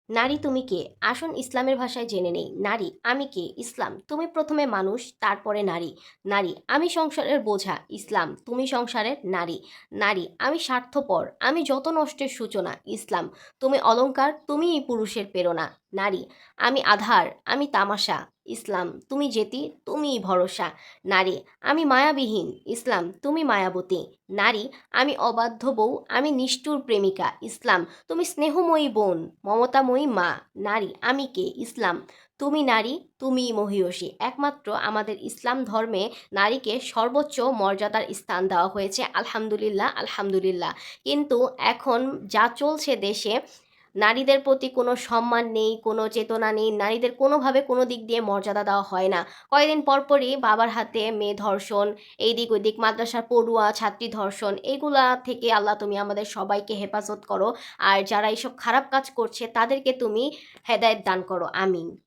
নারী তুমি কে? আসুন ইসলামের ভাষায় জেনে নেই। নারী আমি কে? ইসলাম তুমি প্রথমে মানুষ, তারপরে নারী। নারী আমি সংসারের বোঝা। ইসলাম তুমি সংসারের নারী। নারী আমি স্বার্থপর, আমি যত নষ্টের সূচনা। ইসলাম তুমি অলংকার, তুমিই পুরুষের প্রেরণা। নারী আমি আধার, আমি তামাশা। ইসলাম তুমি যেতি, তুমিই ভরসা। নারী আমি মায়াবিহীন। ইসলাম তুমি মায়াবতী। নারী আমি অবাধ্য বউ, আমি নিষ্ঠুর প্রেমিকা। ইসলাম তুমি স্নেহময়ী বোন, মমতাময়ী মা। নারী আমি কে? ইসলাম তুমি নারী, তুমিই মহীয়সী। একমাত্র আমাদের ইসলাম ধর্মে নারীকে সর্বোচ্চ মর্যাদার স্থান দেওয়া হয়েছে। আলহামদুলিল্লাহ, আলহামদুলিল্লাহ। কিন্তু এখন যা চলছে দেশে, নারীদের প্রতি কোনো সম্মান নেই, কোনো চেতনা নেই, নারীদের কোনোভাবে কোনো দিক দিয়ে মর্যাদা দেওয়া হয় না। কয়েকদিন পরপরই বাবার হাতে মেয়ে ধর্ষণ, এইদিক ওইদিক মাদ্রাসার পড়ুয়া ছাত্রী ধর্ষণ, এগুলা থেকে আল্লাহ তুমি আমাদের সবাইকে হেফাজত করো। আর যারা এইসব খারাপ কাজ করছে তাদেরকে তুমি হেদায়েত দান করো, আমিন।